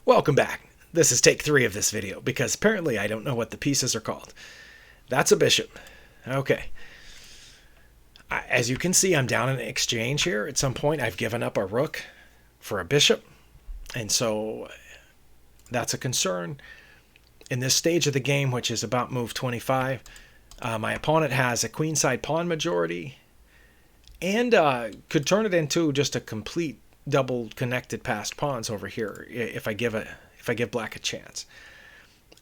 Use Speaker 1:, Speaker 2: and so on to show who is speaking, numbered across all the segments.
Speaker 1: Welcome back. This is take 3 of this video, because apparently I don't know what the pieces are called. That's a bishop. Okay. As you can see, I'm down in an exchange here. At some point, I've given up a rook for a bishop, and so that's a concern. In this stage of the game, which is about move 25, my opponent has a queenside pawn majority, and could turn it into just a complete double connected passed pawns over here if I give black a chance.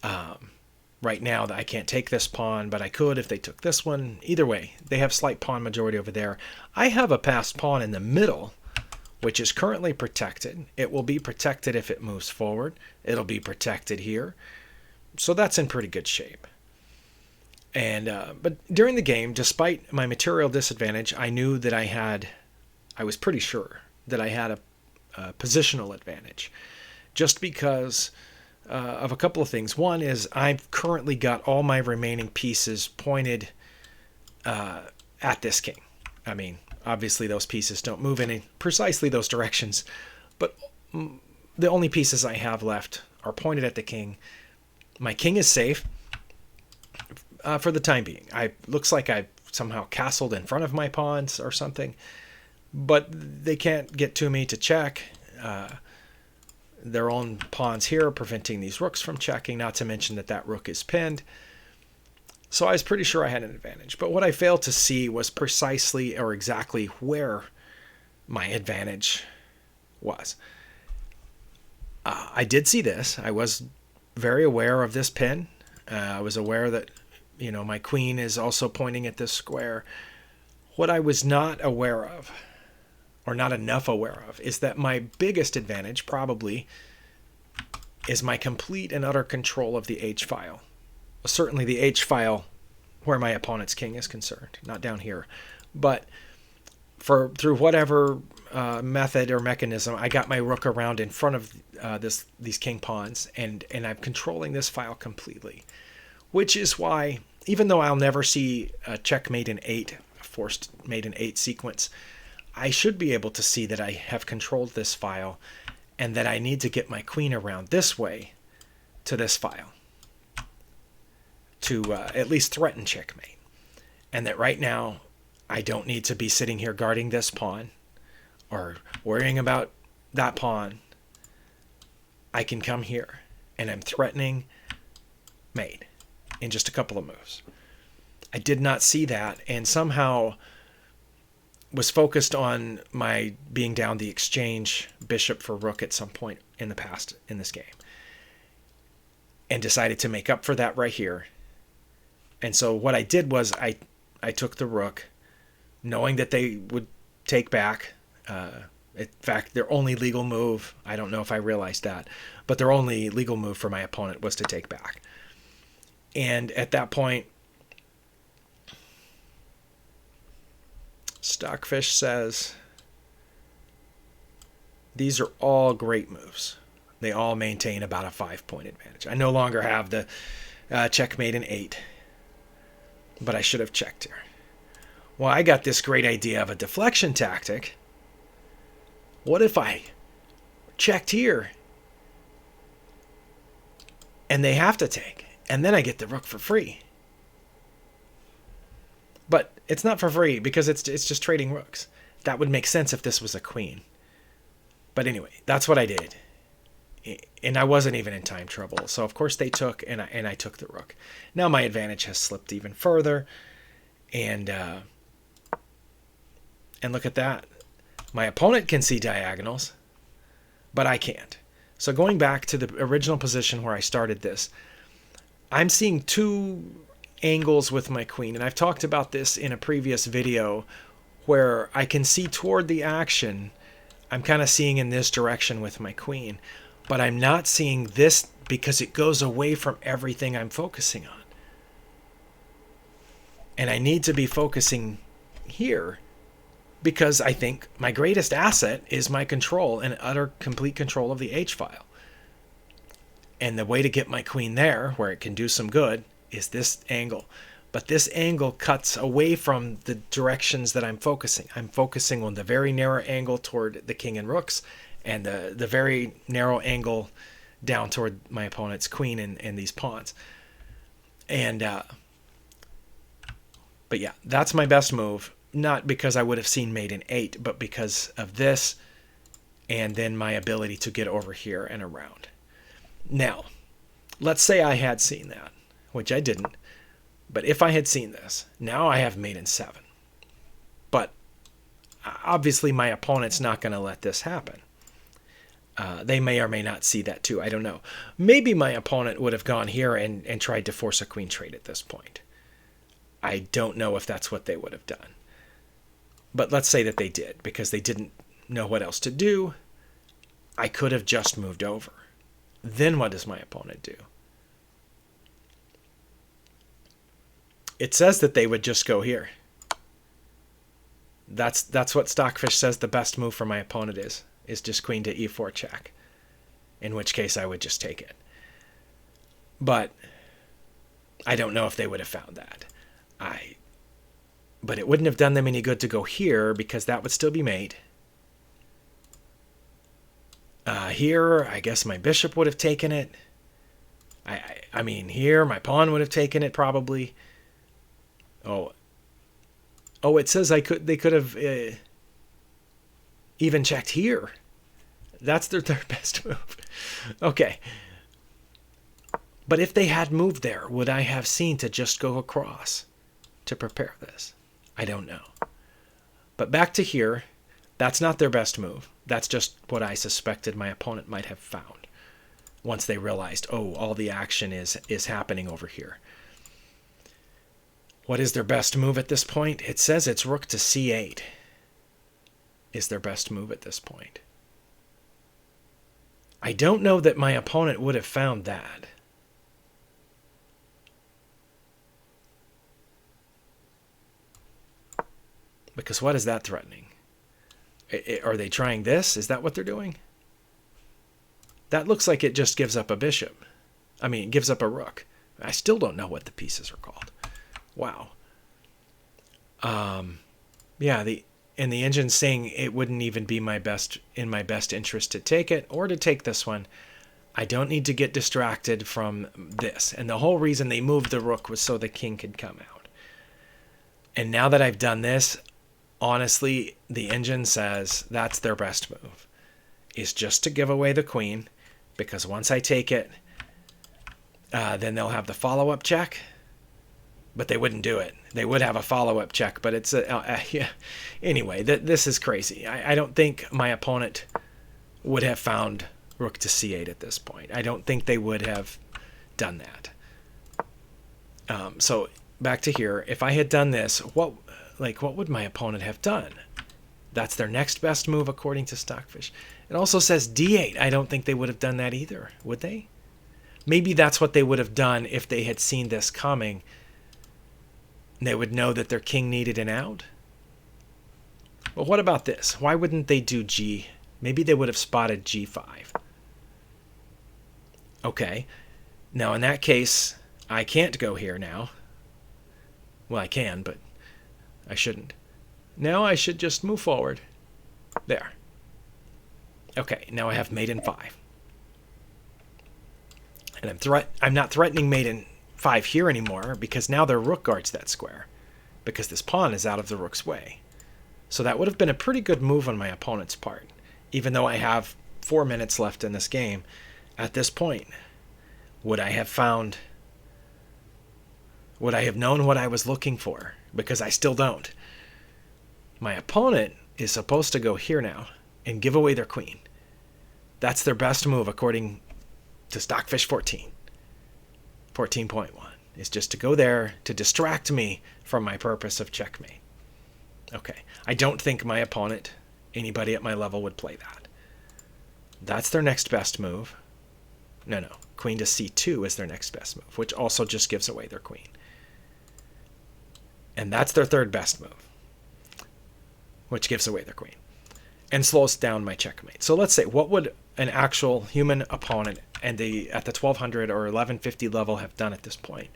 Speaker 1: Right now I can't take this pawn, but I could if they took this one. Either way, they have slight pawn majority over there. I have a passed pawn in the middle, which is currently protected. It will be protected if it moves forward. It'll be protected here. So that's in pretty good shape. And but during the game, despite my material disadvantage, I knew that I was pretty sure that I had a positional advantage, just because of a couple of things. One is I've currently got all my remaining pieces pointed at this king. I mean, obviously those pieces don't move in precisely those directions, but the only pieces I have left are pointed at the king. My king is safe for the time being. Looks like I somehow castled in front of my pawns or something, but they can't get to me to check. Their own pawns here preventing these rooks from checking, not to mention that rook is pinned. So I was pretty sure I had an advantage. But what I failed to see was precisely or exactly where my advantage was. I did see this. I was very aware of this pin. I was aware that, my queen is also pointing at this square. What I was not aware of, or not enough aware of, is that my biggest advantage probably is my complete and utter control of the H-file. Well, certainly the H-file where my opponent's king is concerned, not down here. But through whatever method or mechanism, I got my rook around in front of these king pawns, and I'm controlling this file completely. Which is why, even though I'll never see a checkmate in 8, a forced mate in 8 sequence, I should be able to see that I have controlled this file and that I need to get my queen around this way to this file to at least threaten checkmate. And that right now I don't need to be sitting here guarding this pawn or worrying about that pawn. I can come here and I'm threatening mate in just a couple of moves. I did not see that, and somehow was focused on my being down the exchange bishop for rook at some point in the past in this game, and decided to make up for that right here. And so what I did was I took the rook, knowing that they would take back. In fact, their only legal move, I don't know if I realized that, but their only legal move for my opponent was to take back. And at that point, Stockfish says, these are all great moves. They all maintain about a 5-point advantage. I no longer have the checkmate in 8, but I should have checked here. Well, I got this great idea of a deflection tactic. What if I checked here and they have to take, and then I get the rook for free? But it's not for free because it's just trading rooks. That would make sense if this was a queen. But anyway, that's what I did. And I wasn't even in time trouble. So of course they took, and I took the rook. Now my advantage has slipped even further. And look at that. My opponent can see diagonals, but I can't. So going back to the original position where I started this, I'm seeing two angles with my queen, and I've talked about this in a previous video where I can see toward the action. I'm kind of seeing in this direction with my queen, but I'm not seeing this because it goes away from everything I'm focusing on. And I need to be focusing here because I think my greatest asset is my control and utter complete control of the H-file. And the way to get my queen there, where it can do some good, is this angle. But this angle cuts away from the directions that I'm focusing. I'm focusing on the very narrow angle toward the king and rooks, and the very narrow angle down toward my opponent's queen and these pawns. And but yeah, that's my best move. Not because I would have seen mate in 8, but because of this, and then my ability to get over here and around. Now, let's say I had seen that, which I didn't. But if I had seen this, now I have mate in 7. But obviously my opponent's not going to let this happen. They may or may not see that too. I don't know. Maybe my opponent would have gone here and tried to force a queen trade at this point. I don't know if that's what they would have done. But let's say that they did, because they didn't know what else to do. I could have just moved over. Then what does my opponent do? It says that they would just go here. That's what Stockfish says the best move for my opponent is just queen to e4 check. In which case I would just take it. But I don't know if they would have found that. But it wouldn't have done them any good to go here, because that would still be mate. Here, I guess my bishop would have taken it. I mean, here, my pawn would have taken it probably. Oh, it says they could have even checked here. That's their third best move. Okay. But if they had moved there, would I have seen to just go across to prepare this? I don't know. But back to here, that's not their best move. That's just what I suspected my opponent might have found once they realized, oh, all the action is happening over here. What is their best move at this point? It says it's rook to c8 is their best move at this point. I don't know that my opponent would have found that. Because what is that threatening? Are they trying this? Is that what they're doing? That looks like it just gives up a bishop. I mean, it gives up a rook. I still don't know what the pieces are called. Wow. Yeah, the engine's saying it wouldn't even be in my best interest to take it or to take this one. I don't need to get distracted from this. And the whole reason they moved the rook was so the king could come out. And now that I've done this, honestly, the engine says that's their best move, is just to give away the queen, because once I take it, then they'll have the follow-up check. But they wouldn't do it. They would have a follow-up check, but it's yeah. Anyway, this is crazy. I don't think my opponent would have found rook to c8 at this point. I don't think they would have done that. So back to here. If I had done this, what would my opponent have done? That's their next best move according to Stockfish. It also says d8. I don't think they would have done that either, would they? Maybe that's what they would have done if they had seen this coming. They would know that their king needed an out. Well, what about this? Why wouldn't they do g? Maybe they would have spotted g5. Okay. Now, in that case, I can't go here now. Well, I can, but I shouldn't. Now I should just move forward. There. Okay, now I have mate in 5. And I'm not threatening mate in 5 here anymore, because now their rook guards that square, because this pawn is out of the rook's way. So that would have been a pretty good move on my opponent's part, even though I have 4 minutes left in this game. At this point, would I have known what I was looking for? Because I still don't. My opponent is supposed to go here now and give away their queen. That's their best move according to Stockfish 14.1, is just to go there to distract me from my purpose of checkmate. Okay, I don't think my opponent, anybody at my level, would play that. That's their next best move. No, queen to c2 is their next best move, which also just gives away their queen. And that's their third best move, which gives away their queen and slows down my checkmate. So let's say, what would an actual human opponent at the 1200 or 1150 level have done at this point?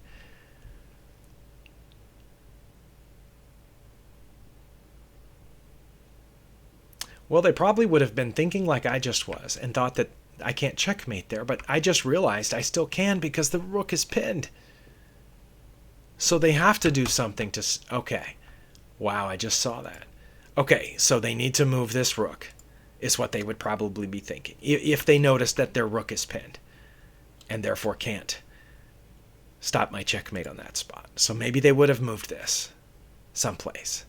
Speaker 1: Well, they probably would have been thinking like I just was and thought that I can't checkmate there, but I just realized I still can because the rook is pinned. So they have to do something to... Okay. Wow, I just saw that. Okay, so they need to move this rook, is what they would probably be thinking, if they notice that their rook is pinned, and therefore can't stop my checkmate on that spot. So maybe they would have moved this someplace.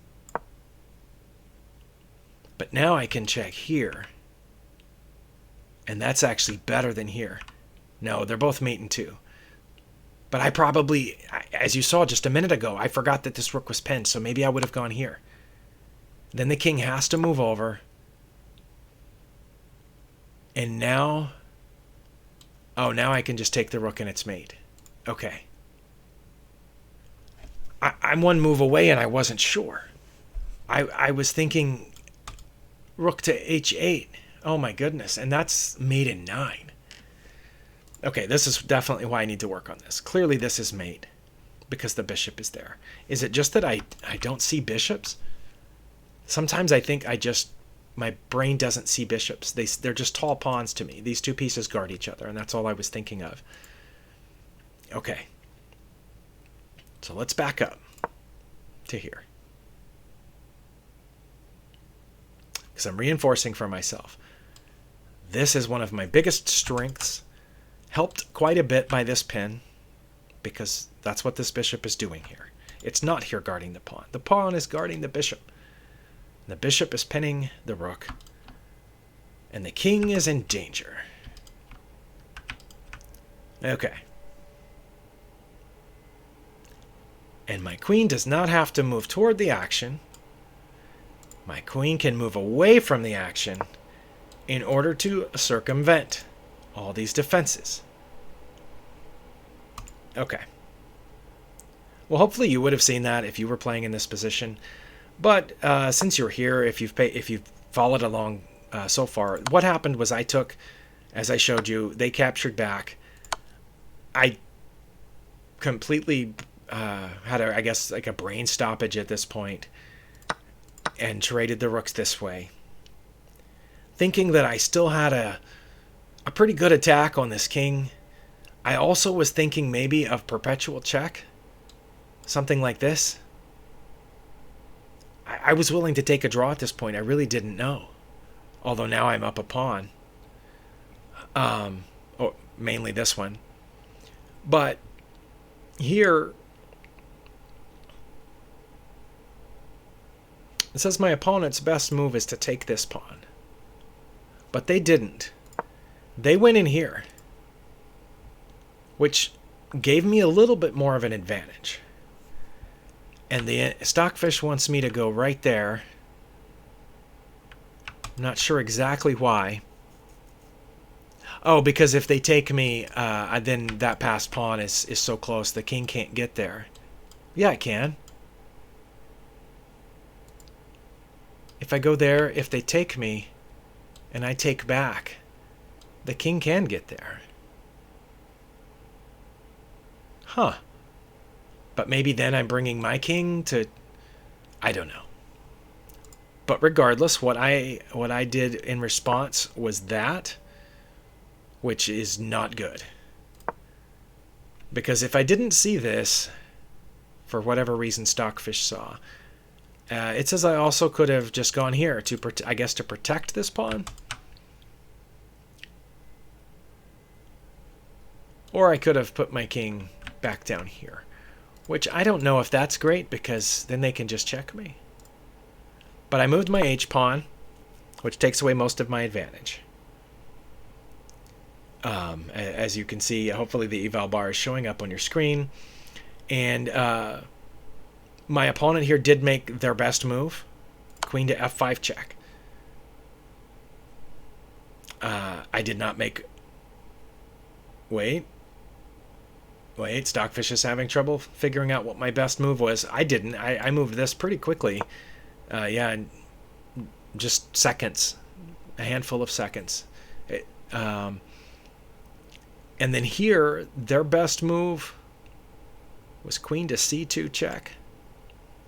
Speaker 1: But now I can check here, and that's actually better than here. No, they're both mating too. But I probably, as you saw just a minute ago, I forgot that this rook was pinned, so maybe I would have gone here. Then the king has to move over. And now... Oh, now I can just take the rook and it's mate. Okay. I'm one move away and I wasn't sure. I was thinking rook to h8. Oh my goodness. And that's mate in 9. Okay, this is definitely why I need to work on this. Clearly this is mate because the bishop is there. Is it just that I don't see bishops? Sometimes I think my brain doesn't see bishops. They're just tall pawns to me. These two pieces guard each other, and that's all I was thinking of. Okay. So let's back up to here. Because I'm reinforcing for myself. This is one of my biggest strengths. Helped quite a bit by this pin, because that's what this bishop is doing here. It's not here guarding the pawn. The pawn is guarding the bishop. The bishop is pinning the rook, and the king is in danger. Okay. And my queen does not have to move toward the action. My queen can move away from the action in order to circumvent all these defenses. Okay. Well, hopefully you would have seen that if you were playing in this position. But since you're here, if you've followed along so far, what happened was I took, as I showed you, they captured back. I completely had, I guess, like a brain stoppage at this point and traded the rooks this way, thinking that I still had a pretty good attack on this king. I also was thinking maybe of perpetual check, something like this. I was willing to take a draw at this point. I really didn't know. Although now I'm up a pawn. Or mainly this one. But here, it says my opponent's best move is to take this pawn. But they didn't. They went in here, which gave me a little bit more of an advantage. And the Stockfish wants me to go right there. I'm not sure exactly why. Oh, because if they take me, then that passed pawn is so close the king can't get there. Yeah, it can. If I go there, if they take me, and I take back, the king can get there. Huh. But maybe then I'm bringing my king to... I don't know. But regardless, what I did in response was that, which is not good. Because if I didn't see this, for whatever reason Stockfish saw, it says I also could have just gone here to, I guess, to protect this pawn. Or I could have put my king back down here. Which I don't know if that's great, because then they can just check me. But I moved my h-pawn, which takes away most of my advantage. As you can see, hopefully the eval bar is showing up on your screen. And my opponent here did make their best move. Queen to f5 check. I did not make... Wait, Stockfish is having trouble figuring out what my best move was. I didn't. I moved this pretty quickly. Yeah, just seconds. A handful of seconds. And then here, their best move was queen to c2 check.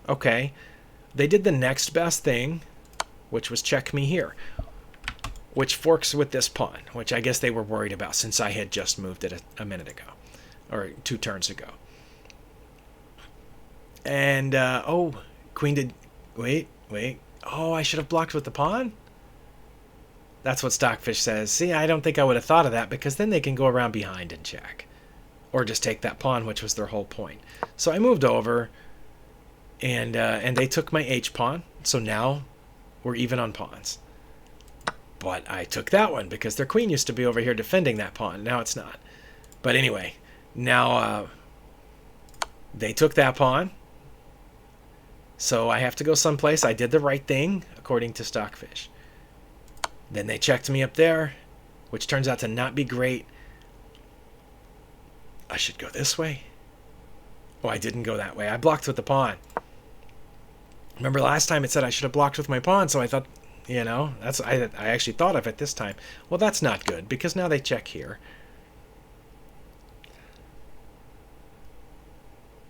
Speaker 1: Okay. They did the next best thing, which was check me here. which forks with this pawn, which I guess they were worried about since I had just moved it a minute ago, or 2 turns ago. And, oh, queen did... Wait. Oh, I should have blocked with the pawn? That's what Stockfish says. See, I don't think I would have thought of that, because then they can go around behind and check. Or just take that pawn, which was their whole point. So I moved over, and they took my h-pawn. So now we're even on pawns. But I took that one, because their queen used to be over here defending that pawn. Now it's not. But anyway, now they took that pawn. So I have to go someplace. I did the right thing, according to Stockfish. Then they checked me up there, which turns out to not be great. I should go this way. Oh, I didn't go that way. I blocked with the pawn. Remember last time it said I should have blocked with my pawn, so I thought, you know, I actually thought of it this time. Well, that's not good, because now they check here.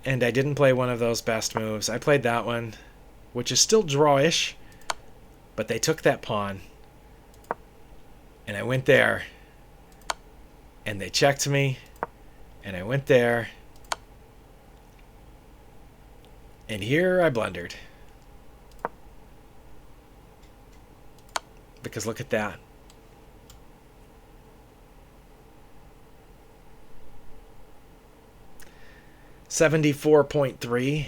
Speaker 1: And I didn't play one of those best moves. I played that one, which is still drawish, but they took that pawn. And I went there, and they checked me, and I went there, and here I blundered. Because look at that. -74.3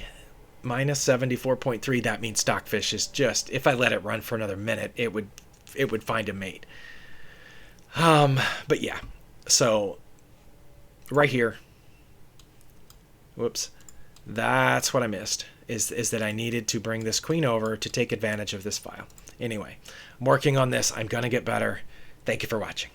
Speaker 1: minus 74.3. That means Stockfish is just, if I let it run for another minute, it would find a mate. But yeah, so right here, whoops, that's what I missed, is that I needed to bring this queen over to take advantage of this file. Anyway, I'm working on this. I'm going to get better. Thank you for watching.